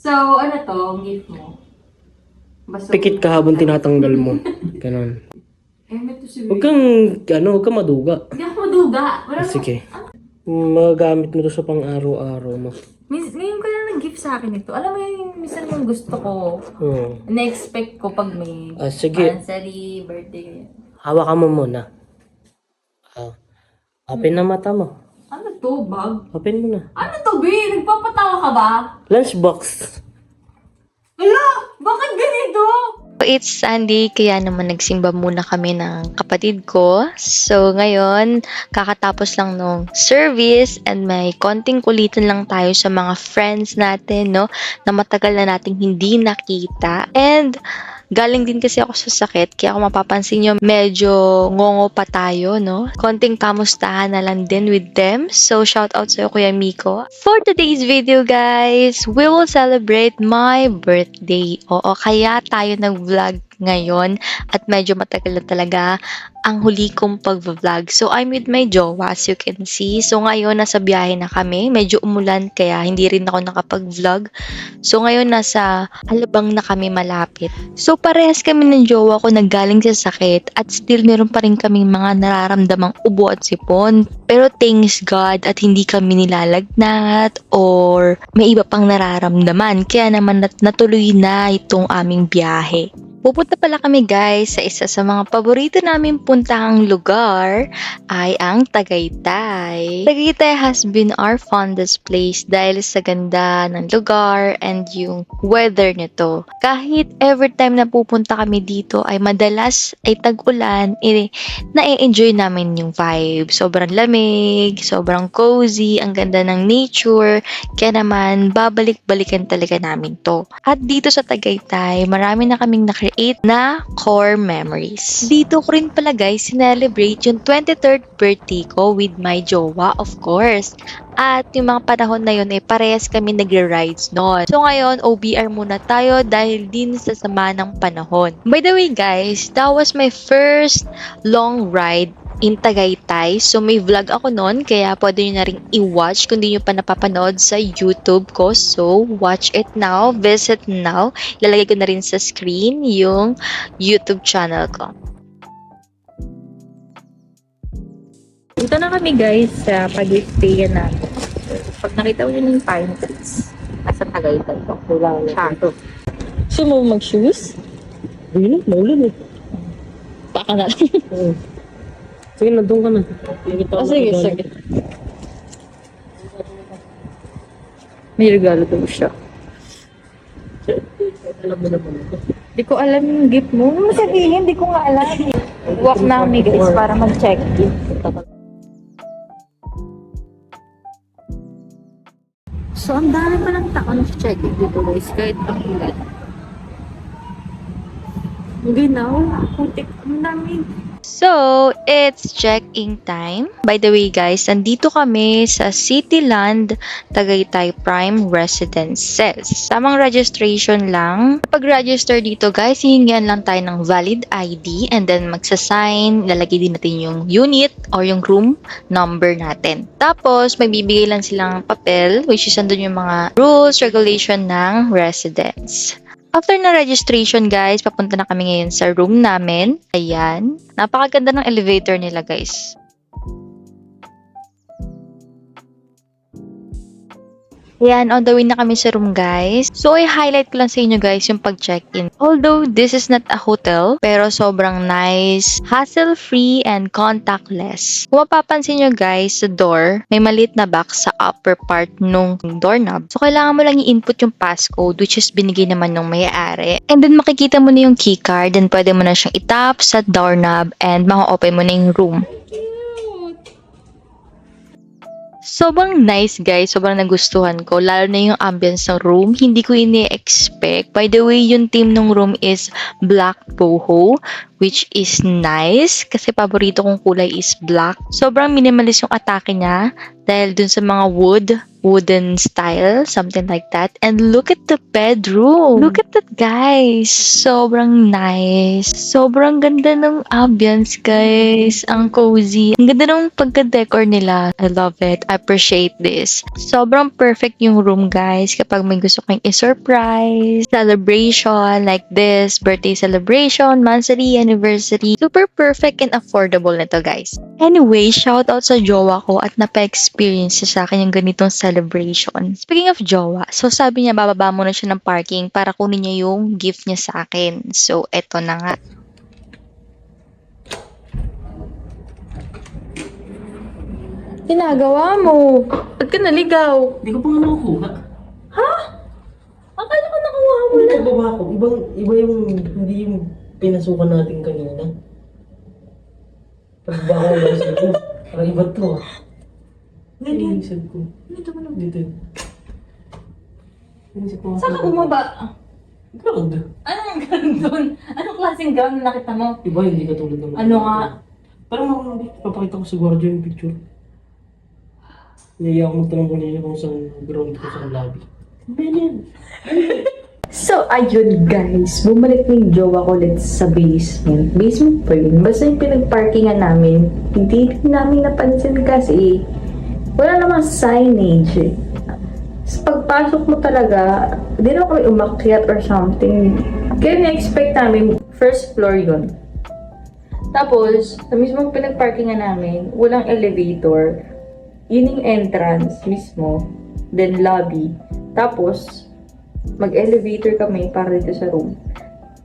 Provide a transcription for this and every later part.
So, ano to? Ang gift mo? Basta Pikit ka habang tinatanggal mo. Ganon. may to si Huwag kang, huwag kang maduga. Hindi ako maduga. Wala Sige. Magagamit mo to sa pang-araw-araw mo. Ngayon ko lang nag-gift sa akin ito. Alam mo yung minsan yung gusto ko. Na-expect ko pag may Sige. anniversary, birthday. Hawakan mo muna. Open na mata mo. Ano to? Bag? Open mo na. Ano to, B? Nagpapatawa ka ba? Lunchbox. Ala! Bakit ganito? It's Sunday, kaya naman nagsimba muna kami ng kapatid ko. So, ngayon, kakatapos lang nung service and may konting kulitan lang tayo sa mga friends natin, no? Na matagal na nating hindi nakita. And, galing din kasi ako sa sakit, kaya kung mapapansin nyo, medyo ngongo pa tayo, no? Konting kamustahan na lang din with them. So, shout out sa'yo, Kuya Miko. For today's video, guys, we will celebrate my birthday. Oo, kaya tayo nag-vlog ngayon at medyo matagal na talaga ang huli kong pag-vlog. So, I'm with my jowa, as you can see. So, ngayon, nasa biyahe na kami. Medyo umulan, kaya hindi rin ako nakapag-vlog. So, ngayon, nasa Alabang na kami malapit. So, parehas kami ng jowa ko naggaling sa sakit at still meron pa rin kaming mga nararamdamang ubo at sipon. Pero thanks God at hindi kami nilalagnat or may iba pang nararamdaman. Kaya naman natuloy na itong aming biyahe. Pupunta pala kami guys sa isa sa mga paborito namin puntahang lugar ay ang Tagaytay. Tagaytay has been our fondest place dahil sa ganda ng lugar and yung weather nito. Kahit every time na pupunta kami dito ay madalas ay tag-ulan, na-enjoy namin yung vibe. Sobrang lamig, sobrang cozy, ang ganda ng nature, kaya naman babalik-balikan talaga namin to. At dito sa Tagaytay, marami na kaming na-create na core memories. Dito ko rin pala guys, sinelebrate yung 23rd birthday ko with my jowa, of course. At yung mga panahon na yun ay parehas kami nagre-rides noon. So ngayon, OBR muna tayo dahil din sa sama ng panahon. By the way guys, that was my first long ride in Tagaytay. So may vlog ako noon, kaya pwede nyo na rin i-watch kung di nyo pa napapanood sa YouTube ko. So watch it now, visit now. Ilalagay ko na rin sa screen yung YouTube channel ko. Dito na kami guys sa pag-stay natin. Pag nakita ko yun yung pine trees, nasa Tagaytay ko. Wala na. Chato. Gusto mo mag-shoes? Ayun, maulan eh. Baka na lang. Sige na, doon ka na. Sige, sige. May regalo daw siya. Alam mo naman ito. Di ko alam yung gift mo. Ano mo sabihin? Di ko nga alam. Walk na kami guys para mag-check in. So, ang dami pa ng tao na check in dito guys. Kahit ang ulan. Ginaw. Putik. Ang dami. So, it's check-in time. By the way guys, nandito kami sa Cityland Tagaytay Prime Residences. Tamang registration lang. Pag-register dito guys, hihingian lang tayo ng valid ID and then magsasign, lalagay din natin yung unit or yung room number natin. Tapos, may bibigay lang silang papel which is andun yung mga rules, regulation ng residence. After na registration guys, papunta na kami ngayon sa room namin. Ayan. Napakaganda ng elevator nila guys. Ayan, on the way na kami sa room guys. So, i-highlight ko lang sa inyo guys yung pag-check-in. Although, this is not a hotel, pero sobrang nice, hassle-free, and contactless. Kung mapapansin nyo guys, sa door, may maliit na box sa upper part nung doorknob. So, kailangan mo lang i-input yung passcode, which is binigay naman ng may-ari. And then, makikita mo na yung keycard, then pwede mo na siyang itap sa doorknob, and maka-open mo na yung room. Sobrang nice guys, sobrang nagustuhan ko, lalo na yung ambience ng room, hindi ko ini-expect. By the way, yung theme ng room is black boho, which is nice, kasi paborito kong kulay is black. Sobrang minimalist yung atake niya, dahil dun sa mga wooden style, something like that. And look at the bedroom. Look at that, guys. Sobrang nice. Sobrang ganda ng ambience, guys. Ang cozy. Ang ganda ng pagka-decor nila. I love it. I appreciate this. Sobrang perfect yung room, guys, kapag may gusto kang i-surprise, celebration like this, birthday celebration, monthly, anniversary. Super perfect and affordable na to, guys. Anyway, shout out sa jowa ko at napa-experience siya sa akin yung ganitong celebration. Speaking of jowa, so sabi niya bababa muna siya ng parking para kunin niya yung gift niya sa akin. So, eto na nga. Ginagawa mo? Ba't ka naligaw? Hindi ko pa nga nakukuha. Akala ko nakuha mo na. Nagbaba ko. Iba yung, hindi yung pinasukan natin kanina. Pagbaba ko yung isip ko. Parang iba to. Ano yung isip ko? Dito mo na. Dito. Inisip ko. Saan ka bumaba? Ground. Anong ground doon? Anong klaseng ground na nakita mo? Iba, hindi katulad naman. Ano nga? Parang ako papakita ko sa guardia yung picture. Naiya ako magtanong kanina kung saan ground ko sa lobby. Ganyan. So, ayun guys. Bumalik na yung jowa ko ulit sa basement. Basement pa yun. Basta yung pinagparkingan namin, hindi namin napansin kasi wala namang signage eh. Sa pagpasok mo talaga, hindi na kami umakyat or something. Kaya na-expect namin, first floor yun. Tapos, sa mismong pinagparkingan namin, walang elevator. Yun yung entrance mismo. Then lobby. Tapos, mag-elevator kami para dito sa room.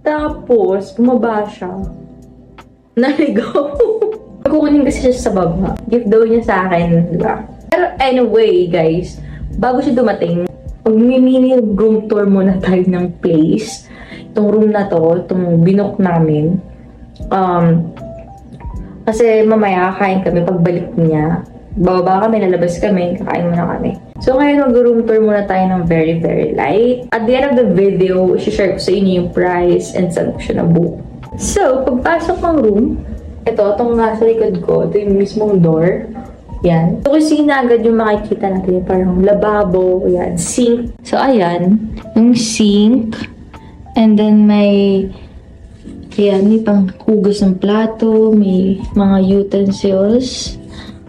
Tapos, bumaba siya. Naligaw. Kukunin kasi siya sa baba. Gift daw niya sa akin, di ba? Pero anyway, guys, bago siya dumating, mag-mini room tour muna tayo ng place. Itong room na to, itong binook namin. Kasi mamaya kakain kami pagbalik niya. Bababa kami, lalabas kami, kakain muna kami. So ngayon mag-room tour muna tayo ng very, very light. At the end of the video, share ko sa inyo yung price and saan ko siya nabuo. So, pagpasok ng room, itong nasa likod ko, ito yung mismong door. Yan. So, kusina agad yung makikita natin. Parang lababo, yan, sink. So, ayan, yung sink. And then may, ayan, may pang hugas ng plato, may mga utensils.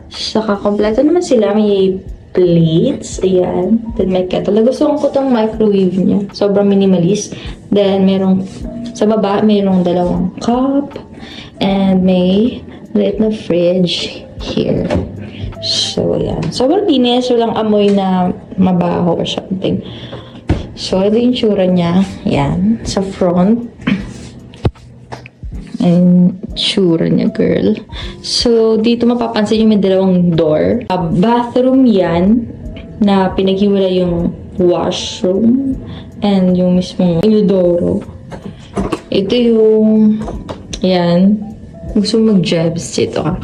Saka kompleto naman sila. May plates. Ayan. Then may kettle. Nagustuhan ko itong microwave niya. Sobrang minimalist. Then merong sa baba, merong dalawang cup. And may liit na fridge here. So, ayan. Sobrang linis. Walang amoy na mabaho or something. So, ito yung tsura niya. Ayan. Sa front. Ang tsura niya, girl. So, dito mapapansin yung may dalawang door. Bathroom yan na pinaghiwala yung washroom and yung mismong inodoro. Ito yung yan. Gusto mag-jabs dito ka.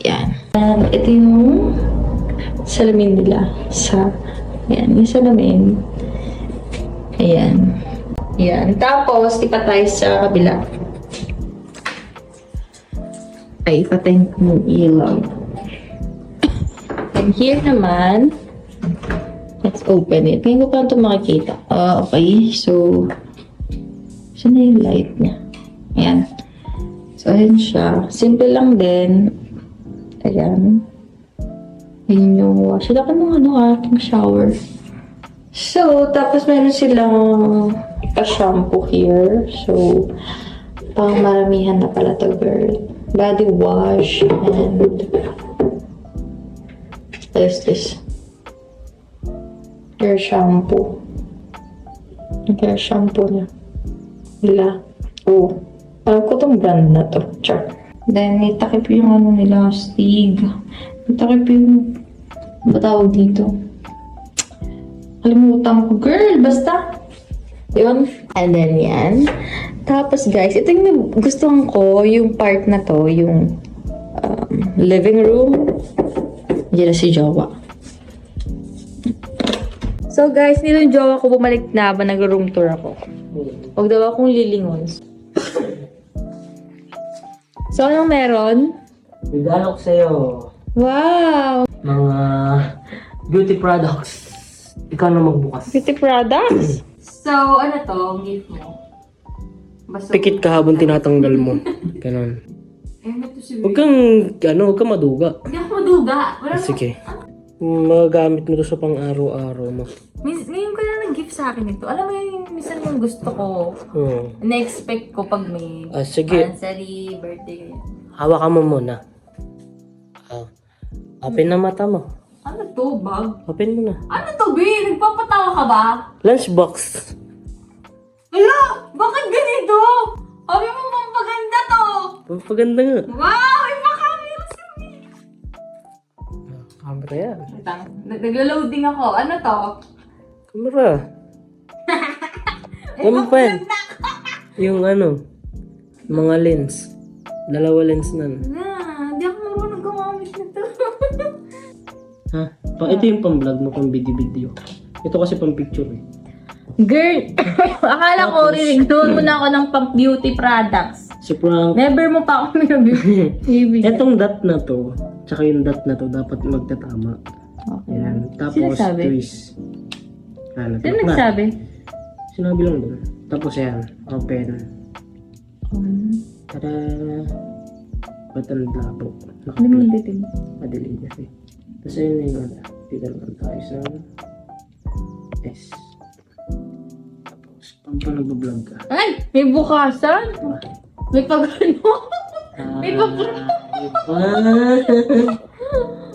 Yan. And ito yung salamin nila sa yan. Yung salamin. Ayan. Yan. Tapos, ipatay sa kabila. Ay, patayin ko yung ilaw. And here naman, let's open it. Ngayon ko pa ito makikita. Okay. So, saan na yung light niya? Ayan. So, ayan siya. Simple lang din. Ayan. Ayan yung wash. Laki ng ating shower. So, tapos meron silang pa-shampoo here. So, pang maramihan na pala to, girl. Body wash and what is this? Hair shampoo. Hair shampoo niya. Nila. Oh. Alam ko itong brand na to. Char. Then, itakip yung ano nila, Stig. Itakip yung batawag dito. Kalimutan ko. Girl, basta. Yun. And then, yan. Tapos, guys, ito yung gustuhan ko, yung part na to, yung living room. Diyan na si Jowa. So, guys, nito yung Jowa ko bumalik na ba nag-room tour ako. Huwag daw akong lilingon. So, anong meron? Regalo ko sa'yo. Wow! Mga beauty products. Ikaw na magbukas. Beauty products? So, ano to? Ang gift mo? Basta Pikit ka habang tinatanggal mo. Ganon. Eh, may to si Huwag kang, huwag kang maduga. Hindi ako maduga. Wala na. Sige. Magagamit mo to sa pang-araw-araw mo. Ngayon ko na nag-gift sa akin ito. Alam mo yung minsan yung gusto ko. Na-expect ko pag may Sige. anniversary, birthday. Hawakan mo muna. Open na mata mo. Ano to, bag? Open mo na. Ano to, B? Nagpapatawa ka ba? Lunchbox. Ala! Bakit ganito? Sabi mo pampaganda to! Paganda nga. Wow! Iba camera sa me! Camera yan. Nag-loading ako. Ano to? Camera. Ano pa yan? Yung mga lens. Dalawa lens na. Hindi ako marunong gumamit nito. Ha? Ito yung pang-vlog mo, pang-video-video. Ito kasi pang-picture eh. Girl! Akala ko doon muna ako ng pang-beauty products. Si Frank. Never mo pa ako binibigyan. Etong dot na to, tsaka yung dot na to, dapat magtatama. Okay. Ayan. Tapos Sino nagsabi? twist. Sino nagsabi? Sinabi lang doon. Tapos yan, open. Tada! Ba't ang labo? Ano mo yung dating? Madali kasi. Tapos yun yung dito naman tayo sa S. Tapos, pang nag-vlog ka. Ay! May bukasan! May pag-ano? May pag-ano?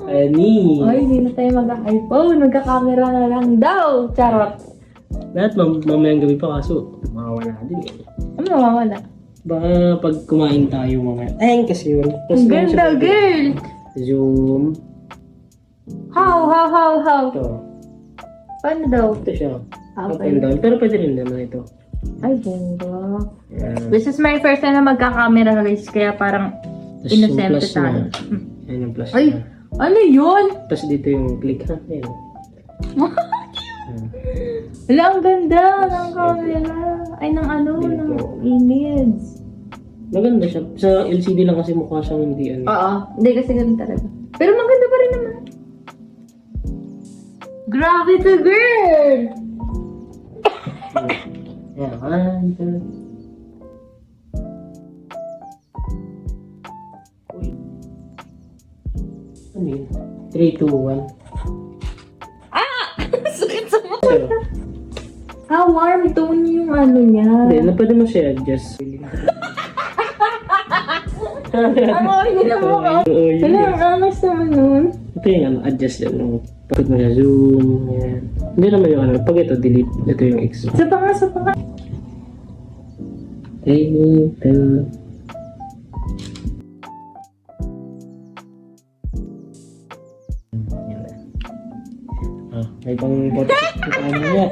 Ani! Ay, hindi na tayo mag-iPhone. Magka-camera na lang daw. Charot. Lahat mamayang gabi pa kaso, mawawala din eh. Ano mawawala? Baka pag kumain tayo mamaya. Ayun kasi yun. Ang ganda, girl! Zoom. How? Ito. Paano daw? Ito siya. Up Okay. and down. Pero pwede rin naman ito. Ay, ganda. Yan. This is my first time na magka-camera guys, kaya parang Tapos yung innocent plus tayo. na. Yan yung plus Ay! na. Ano yun? Tapos dito yung click ha. Ayan. Wala, ang ganda ng camera. Ay, ng image. Maganda siya. Sa LCD lang kasi mukha siyang hindi Oo. Hindi kasi ganun talaga. Pero maganda pa rin naman. Grabe to, girl! Yan. Uy. Ano yun? 3, 2, 1. Sakit sa mga. Zero. How warm tone yung niya. Hindi, pwede mo siya adjust. Ang okay na mo ka. Oo, yun Wala, yun. ang angas naman nun. Ito yung adjust yan. Pagkat mo siya, zoom, yan. Hindi naman yung pag ito, delete. Ito yung X. Sa pa nga. Ito. May pang photoshoot na tayo niya.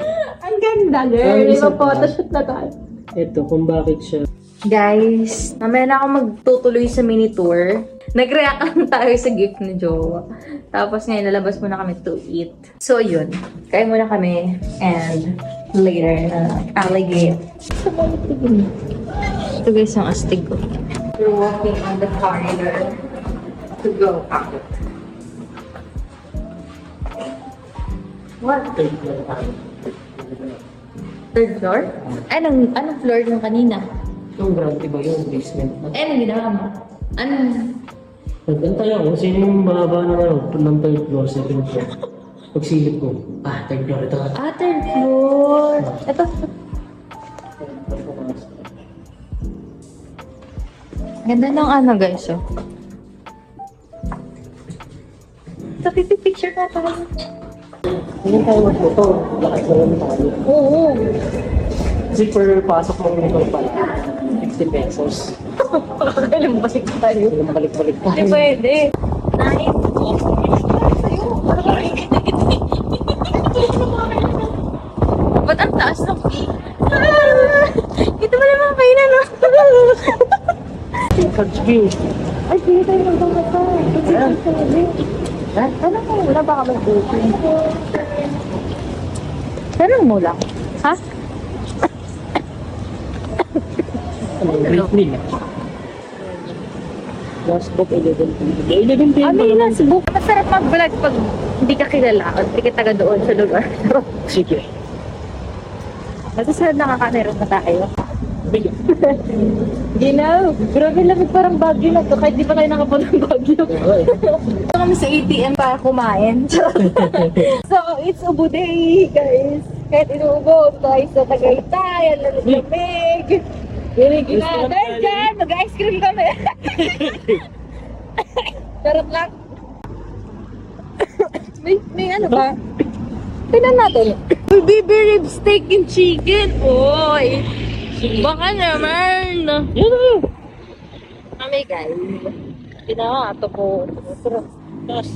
Ang ganda, girl. Ang isa May pa. photoshoot na tayo. Ito, kung bakit siya. Guys, mamaya na ako magtutuloy sa mini tour. Nag-react lang tayo sa gift ni Jowa. Tapos ngayon, lalabas muna kami to eat. So, yun. Kain muna kami. And later na alligator. Ito guys, ang astig ko. We're walking on the corridor to go out. What? Third floor? Anong floor yung kanina? Yung ground, iba yung basement. Anong ginawa mo? Anong... Nagantay ako, sino yung bababa ng third floor, second floor. Pagsilip ko, third floor ito. Third floor. Ito. Ganda ng guys, oh. Ito, picture na tayo. Hindi tayo mag-photo, lakas na lang tayo. Oo. Kasi per pasok mo yung pala, 50 pesos. Kailan balik tayo? Hindi balik-balik tayo. Hindi pwede. Nine. Ba't ang taas ng fee? Ito mo naman kayo na, no? Touch view. Ay, sige tayo magpapata. Ano ko muna baka mag-booking? Tanong mo lang. Ha? Great meal. Last book 11 p.m. 11 p.m. Ano yung last book? Masarap mag-vlog pag hindi ka kilala o hindi ka taga doon sa lugar. Sige. Nasusunod nakakameron na tayo. Bigyan. Ginaw! Grabe lamig parang Baguio na to. Kahit di pa tayo nakapunta ng Baguio. Okay. Ito kami sa ATM para kumain. So, it's Ubo Day, guys. Kahit inuubo tayo sa Tagaytay, ang lamig. Gilig na. Guys, dyan! Mag-ice cream kami. Sarap lang. May ano ba? Tingnan natin. Baby rib steak and chicken. Oy! Baka naman. Yan na. Kami guys. Pinakato ko. Sarap. Taas.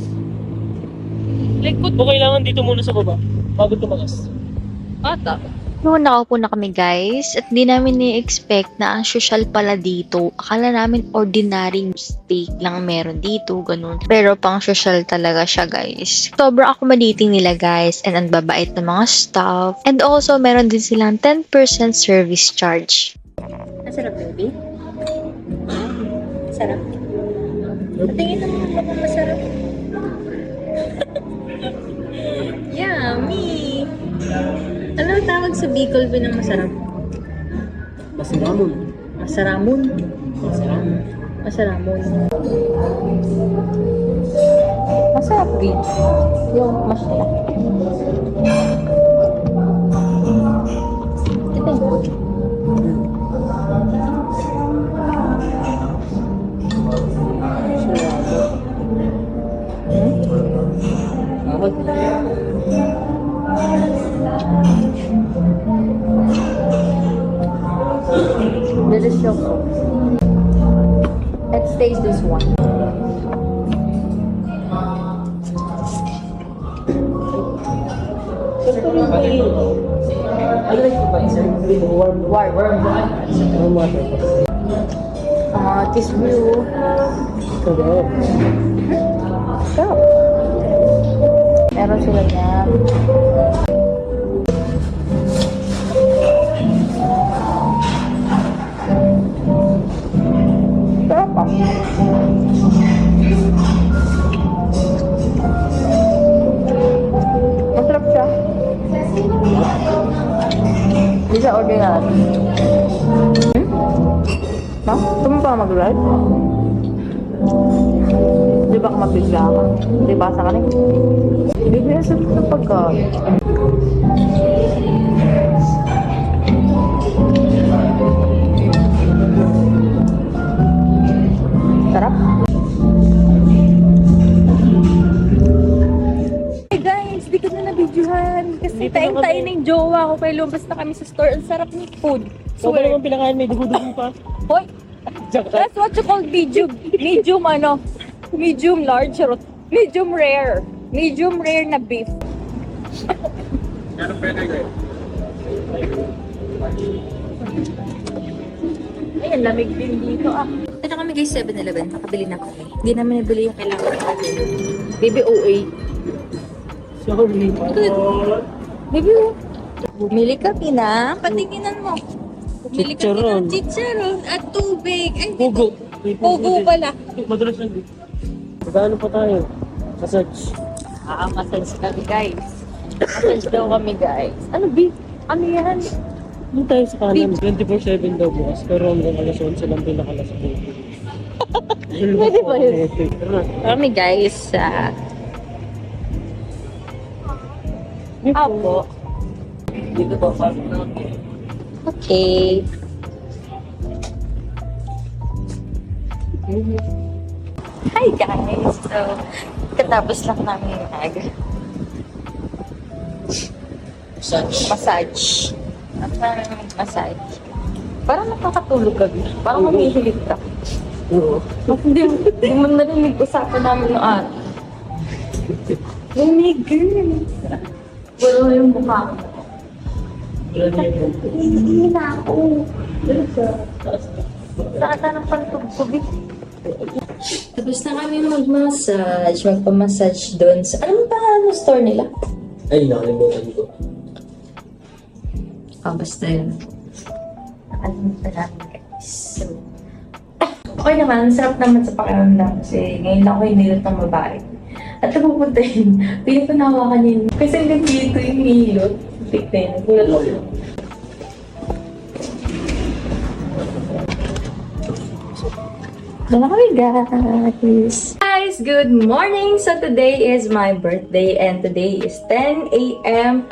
Likod mo kailangan dito muna sa baba. Bago tumakas. Ata. Noon nakaupo na kami guys at di namin ni-expect na ang social pala dito. Akala namin ordinary steak lang meron dito, ganun. Pero pang social talaga siya guys. Sobrang accommodating nila guys and ang babait ng mga staff. And also meron din silang 10% service charge. Masarap, baby? Sarap. Patingin naman mukhang masarap. Yummy! Ano ang tawag sa Bicol ba ng masarap? Masaramon. Masaramon. Masaramon. Masaramon. Masarap din. Yung mash nila. Ito yung delicious. Let's taste this one. Ano rin ba isa? Warm Warm. water. Kiss blue. Sarap. Sarap. Meron sila niyan. Sarap pa. Masarap siya. Hindi siya ordinary. Ma? Gusto mo pa mag-live? Di ba ka mabigla ka? Di ba sa kanin? Bibigyan sa pagkain. Sarap. Hey guys, di ko na nabidyohan. Kasi Dito na tayo kami. ng jowa ko. Kaya lumabas na kami sa store. Ang sarap ng food. So, ba naman pinakain? May dugo-dugo pa. Hoy! That's what you call medium. Medium ano? Medium large. Charot. Medium rare. Medium rare na beef. Ayan, lamig din dito ah. Ito kami guys, 7-Eleven. Nakabili na kami. Hindi namin nabili yung kailangan natin. Baby OA. Sorry. Baby OA. Bumili kami na. Patinginan mo. Bumili kami Chicharon. ng chicharon at tubig. Ay, hindi. Pugo. Pugo pala. Madalas lang. Magkano pa tayo? Massage. Massage kami guys. Massage daw kami guys. Ano beef? Ano yan? Doon tayo sa kanan. 24/7 daw bukas. Pero hanggang alas 11 lang pinakalas po. Pwede ba yun? Tara. Kami guys sa Apo. Dito ba? Pasok na. Okay. Hi guys! So, katapos lang namin massage. At parang massage. Parang nakakatulog gabi. Parang humihilig ka. Oo. Hindi mo narinig usapan namin ng ate. Lumigil. Wala yung mukha ko. Hindi na ako. Nakata ng pantugtubig. Tapos na kami mag-massage. Magpa-massage doon sa... Ano ba ang store nila? Ay, nakalimutan ko. Basta yun. Nakalimutan namin guys. So, Okay naman, sarap naman sa pakiramdam kasi ngayon lang ako hinilot ng babae. At napupunta yun, piling ko nahawakan yun. Kasi hanggang dito yung hilot. Tignan, nagulat ako. Hello guys! Guys, good morning! So today is my birthday and today is 10 a.m.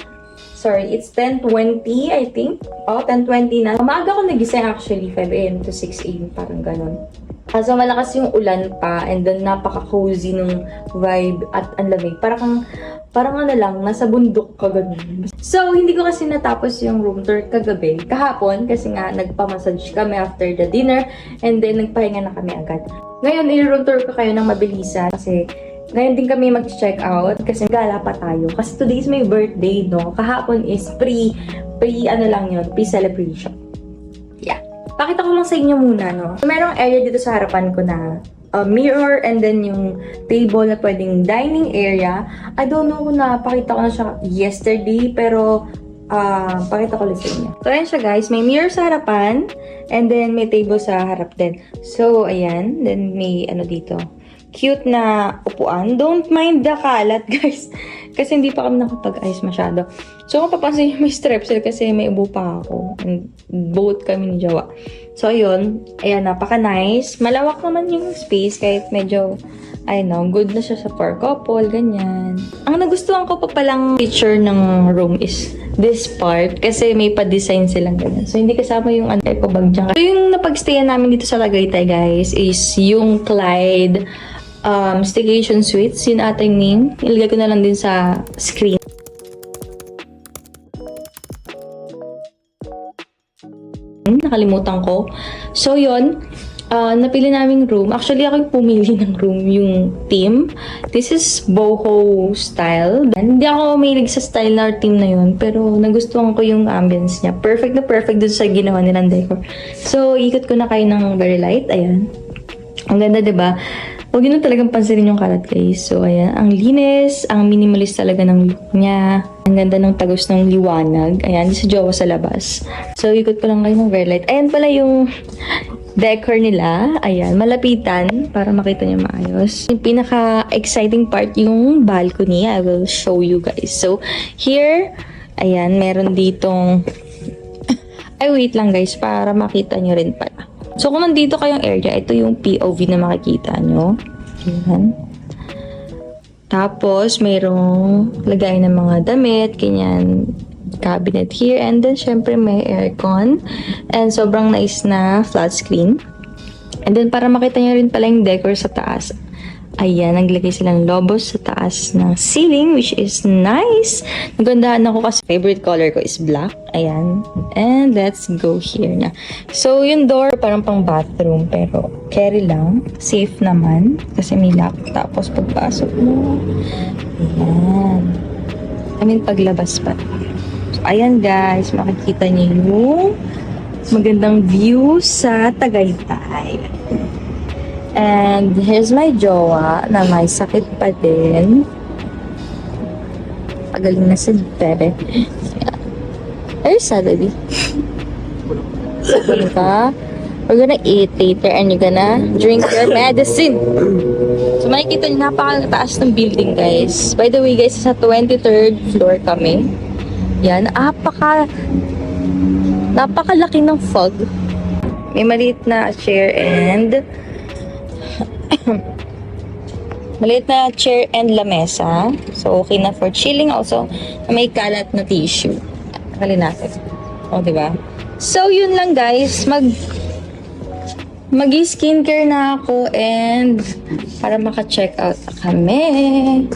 Sorry, it's 10:20 I think. Oh, 10:20 na. Maaga ako nagising actually, 5 a.m. to 6 a.m. parang ganun. So malakas yung ulan pa and then napaka-cozy nung vibe at ang lamig. Parang ano lang, nasa bundok ka ganun. So, hindi ko kasi natapos yung room tour kagabi, kahapon, kasi nga nagpa-massage kami after the dinner and then nagpahinga na kami agad. Ngayon, i-room tour ko kayo ng mabilisan kasi ngayon din kami mag-check out kasi gala pa tayo. Kasi today is my birthday, no? Kahapon is pre-celebration. Yeah. Pakita ko lang sa inyo muna, no? Merong area dito sa harapan ko na mirror and then yung table na pwedeng dining area. I don't know kung napakita ko na siya yesterday, pero pakita ko ulit sa inyo. So, ayan siya guys. May mirror sa harapan and then may table sa harap din. So, ayan. Then may ano dito. Cute na upuan. Don't mind the kalat, guys. Kasi hindi pa kami nakapag-ayos masyado. So, kung papansin may strepsil kasi may ubo pa ako. And both kami ni Jawa. So, ayun. Ayan, napaka-nice. Malawak naman yung space kahit medyo, I know, good na siya sa for couple, ganyan. Ang nagustuhan ko pa palang feature ng room is this part kasi may pa-design silang ganyan. So, hindi kasama yung eco bag dyan. So, yung napag-stayan namin dito sa Tagaytay, guys, is yung Clyde Staycation Suites. Yun ating name. Ilagay ko na lang din sa screen. Nakalimutan ko. So, yun. Napili naming room. Actually, ako yung pumili ng room, yung theme. This is boho style. Hindi ako mahilig sa style na theme na yun, pero nagustuhan ko yung ambience niya. Perfect na perfect dun sa ginawa nilang decor. So, ikot ko na kayo ng very light. Ayan. Ang ganda, diba? Huwag yun talagang pansinin yung kalat, guys. So, ayan. Ang linis, ang minimalist talaga ng look niya. Ang ganda ng tagos ng liwanag. Ayan, di sa jowa sa labas. So, ikot ko lang kayo ng very light. Ayan pala yung decor nila. Ayan, malapitan para makita niyo maayos. Yung pinaka-exciting part, yung balcony. I will show you guys. So, here, ayan, meron ditong... Ay, wait lang guys, para makita niyo rin pala. So, kung nandito kayong area, ito yung POV na makikita nyo. Ayan. Tapos, mayroong lagay ng mga damit, ganyan, cabinet here. And then, syempre, may aircon. And sobrang nice na flat screen. And then, para makita nyo rin pala yung decor sa taas. Ayan, naglagay sila ng lobos sa taas ng ceiling, which is nice. Nagandahan ako kasi favorite color ko is black. Ayan. And let's go here na. So, yung door, parang pang bathroom, pero carry lang. Safe naman, kasi may lock. Tapos, pagpasok mo, ayan. I mean, paglabas pa. So, ayan guys, makikita niyo yung magandang view sa Tagaytay. And here's my jowa na may sakit pa din. Pagaling na si Bebe. Are you sad, baby? Sabon ka? We're gonna eat later and you're gonna drink your medicine. So makikita niyo, napakataas ng building, guys. By the way, guys, sa 23rd floor kami. Yan, napakalaki ng fog. May maliit na chair and maliit na chair and lamesa. So, okay na for chilling. Also, may kalat na tissue. Takalin natin. O, diba? So, yun lang guys. Mag-skincare na ako and para maka-check out na kami.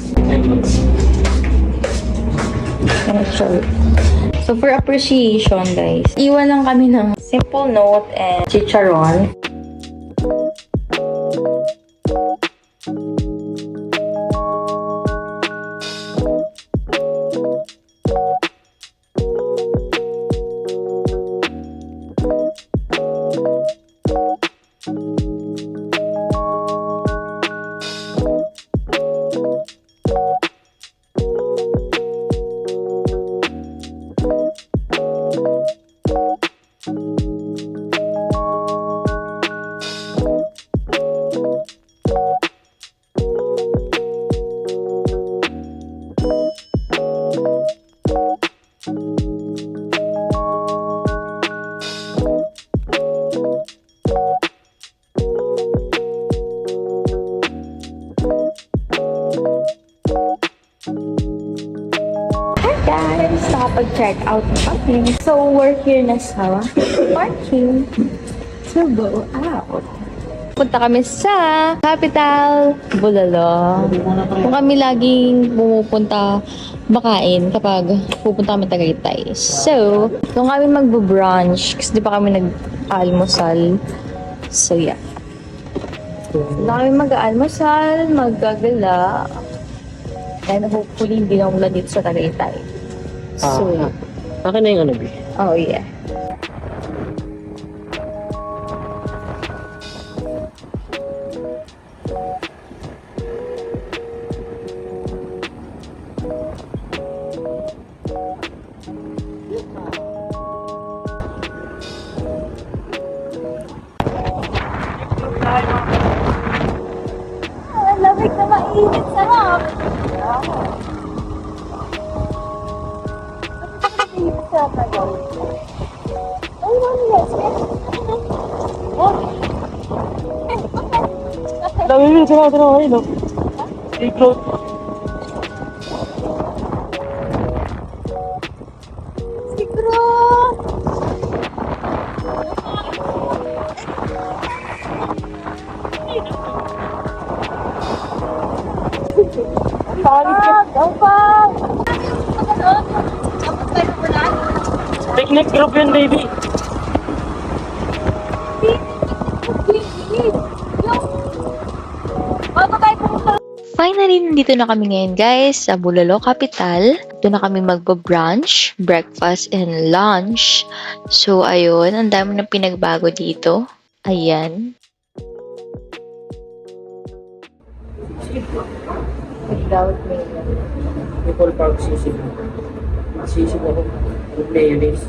So, for appreciation guys, iwan lang kami ng simple note and chicharon. mag-check out na kami. So, we're here na sa parking to go out. Punta kami sa Capital Bulalo. Kung kami laging pumupunta bakain kapag pupunta kami Tagaytay. So, kung kami magbo-brunch, kasi di pa kami nag-almusal. So, yeah. So, kami mag-almusal, mag-gagala. And hopefully, hindi na mula dito sa Tagaytay. So, Akin na yung ano, B. oh yeah. Lamig na mainit, sarap! Dami mo, tara, ayun, no? I-cloud. Picnic group yun, baby. Finally, nandito na kami ngayon guys sa Bulalo Capital. Doon na kami magbo-brunch, breakfast, and lunch. So, ayun, ang dami ng pinagbago dito. Ayan. Without mayonnaise. Nicole Park sisig. Sisig ako. With mayonnaise.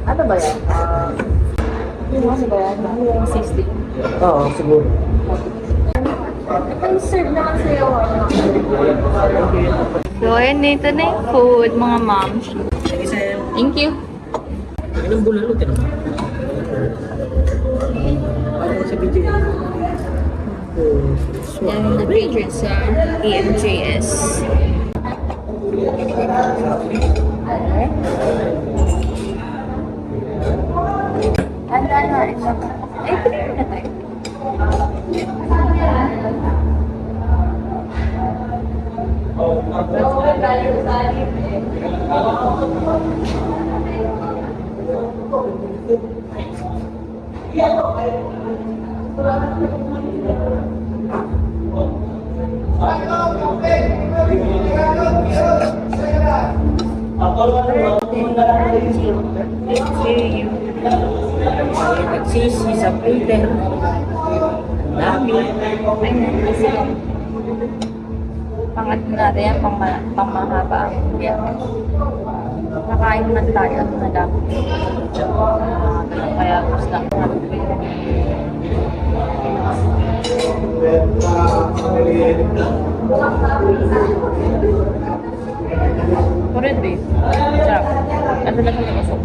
Ano ba yan? Ano ba yan? Yung sisig. Oo, siguro. Ito serve naman sa'yo. So, ayan, dito na yung food, mga moms. Thank you. Ilang bulalo, tinama. Parang sa video yun. Yan yung na-featured sa EMJS. Ano, ay, clear na tayo. Nagsisi sa Peter. Ang dami. Pangat natin yan, pangmahaba ang biyahe. Nakain man tayo at madami. Kaya gusto lang natin. Correct eh. Sarap. Ano lang yung masok?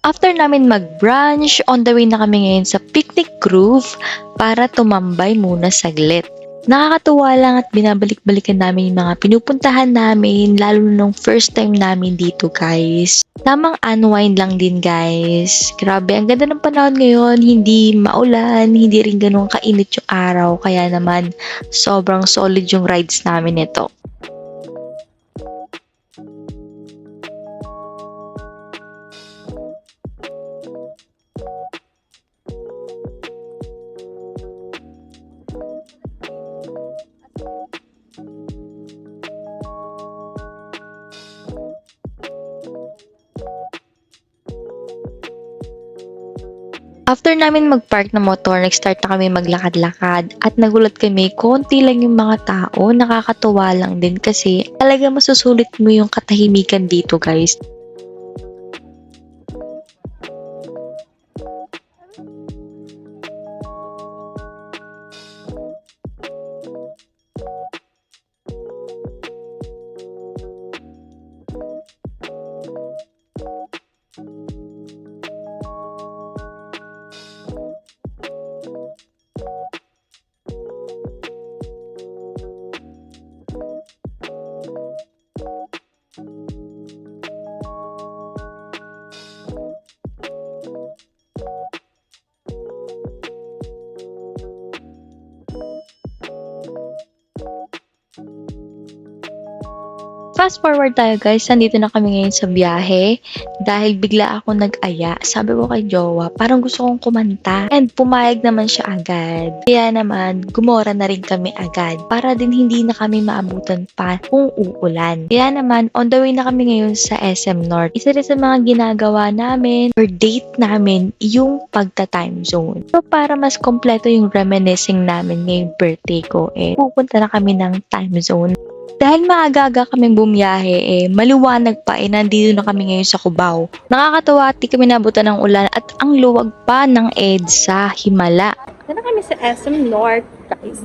After namin mag-brunch, on the way na kami ngayon sa Picnic Grove para tumambay muna saglit. Nakakatuwa lang at binabalik-balikan namin yung mga pinupuntahan namin, lalo nung first time namin dito guys. Tamang unwind lang din guys. Grabe, ang ganda ng panahon ngayon, hindi maulan, hindi rin ganun kainit yung araw, kaya naman sobrang solid yung rides namin ito. After namin mag-park ng motor, nag-start na kami maglakad-lakad at nagulat kami, konti lang yung mga tao, nakakatuwa lang din kasi talaga masusulit mo yung katahimikan dito guys. Fast forward tayo guys, nandito na kami ngayon sa biyahe dahil bigla ako nag-aya. Sabi ko kay Jowa, parang gusto kong kumanta and pumayag naman siya agad. Kaya naman, gumora na rin kami agad para din hindi na kami maabutan pa kung uulan. Kaya naman, on the way na kami ngayon sa SM North. Isa rin sa mga ginagawa namin or date namin yung pagta-time zone. So para mas kompleto yung reminiscing namin ngayong birthday ko, pupunta na kami ng time zone. Dahil maaga-aga kaming bumiyahe, maliwanag pa, nandito na kami ngayon sa Cubao. Nakakatawa at di kami nabutan ng ulan at ang luwag pa ng EDSA Himala. Dito na kami sa SM North, guys.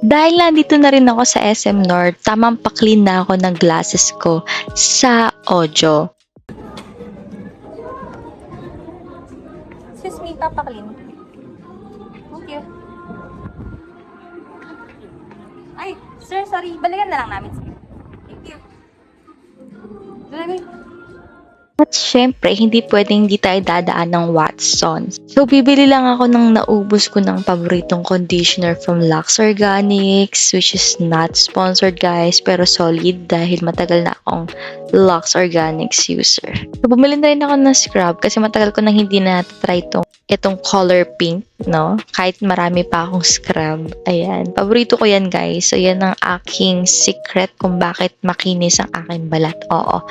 Dahil nandito na rin ako sa SM North, tamang pa-clean na ako ng glasses ko sa audio. Excuse me, papaklin. Thank you. Ay, sir, sorry. Balikan na lang namin. Thank you. Dalagoy. At syempre, hindi pwedeng hindi tayo dadaan ng Watsons. So, bibili lang ako ng naubos ko ng paboritong conditioner from Lux Organics, which is not sponsored guys, pero solid dahil matagal na akong Lux Organics user. So, bumili na rin ako ng scrub kasi matagal ko nang hindi na try itong color pink, no? Kahit marami pa akong scrub. Ayan. Paborito ko yan guys. So, yan ang aking secret kung bakit makinis ang aking balat. Oo.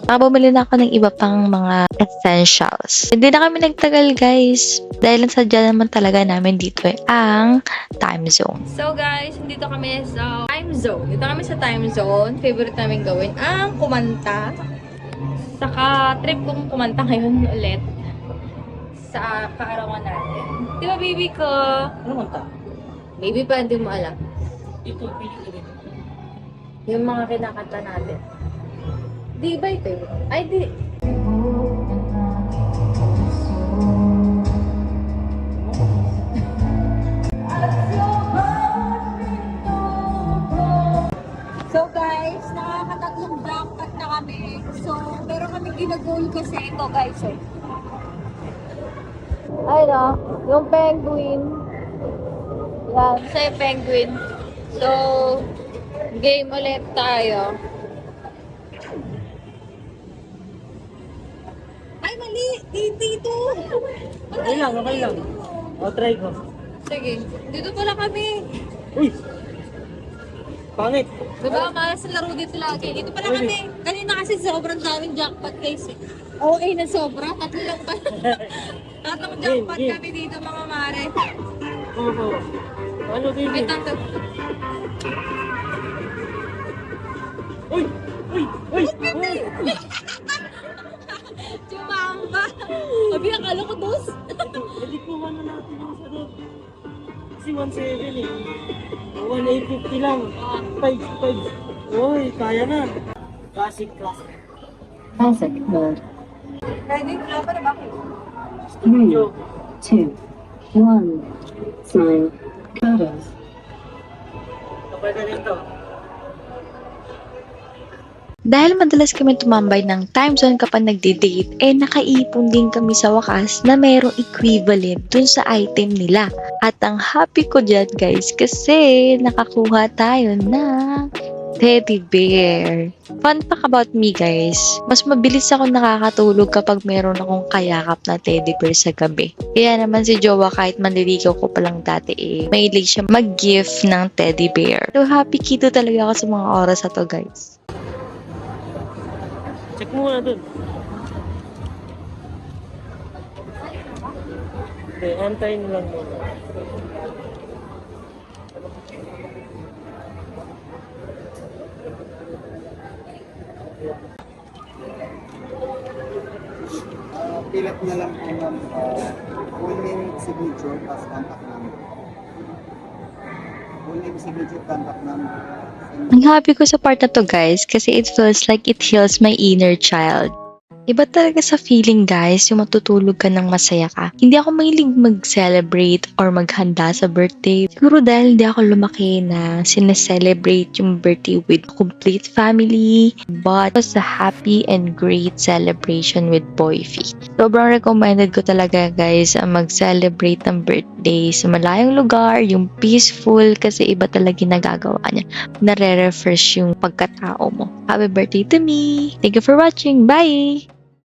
Bumili na ako ng iba pang mga essentials. Hindi na kami nagtagal guys. Dahil sadya naman talaga namin dito ang time zone. So guys, dito kami sa time zone. Dito kami sa time zone. Favorite namin gawin ang kumanta. Saka trip kong kumanta ngayon ulit sa kaarawan natin. Di ba baby ko? Ano kanta? Baby pa, hindi mo alam. Ito, pili ko rin. Yung mga kinakanta natin. Di ba ito? Ay, di. So guys, nakakatatlong jackpot na kami. So, meron kami ginagol kasi ito guys. Ay, no. Yung penguin. Yan. Sa yung penguin. So, game ulit tayo. Ay, mali! Dito! Okay lang, okay lang. O, try ko. Sige. Dito pala kami. Uy! Pangit! Diba, malas sa laro dito lagi. Dito pala kami. Kanina kasi sobrang daming jackpot guys. OA na sobra. Tatlo lang pa. Tatlong jackpot Game. kami dito mga mare. Oo. Ano, baby? Wait lang to. Uy! Uy! Uy! Uy! Chumamba! Sabi, akala ko dos. Edit mo ano natin yung sa doon. Kasi 1.7 eh. 1.850 lang. 5. Uy, kaya na. Classic. Classic mode. Ready? Wala pa na ba? 3, 2, 1. Smile. Photos. Kapag na rin to. Dahil madalas kami tumambay ng time zone kapag nagde-date, nakaipon din kami sa wakas na mayroong equivalent dun sa item nila. At ang happy ko dyan guys kasi nakakuha tayo ng teddy bear. Fun fact about me guys, mas mabilis ako nakakatulog kapag meron akong kayakap na teddy bear sa gabi. Kaya naman si Jowa kahit manliligaw ko palang dati mahilig siya mag-gift ng teddy bear. So happy kito talaga ako sa mga oras na to guys. Check mo muna dun. Okay, antayin lang muna. Fill up na lang po ng full name, signature, plus contact number. Full name, signature, contact number. Ang happy ko sa part na to guys kasi it feels like it heals my inner child. Iba talaga sa feeling guys yung matutulog ka ng masaya ka. Hindi ako mahilig mag-celebrate or maghanda sa birthday. Siguro dahil hindi ako lumaki na sineselebrate yung birthday with complete family. But it was a happy and great celebration with Boyfie. Sobrang recommended ko talaga guys ang mag-celebrate ng birthday sa malayong lugar, yung peaceful kasi iba talaga yung nagagawa niya. Nare-refresh yung pagkatao mo. Happy birthday to me! Thank you for watching! Bye!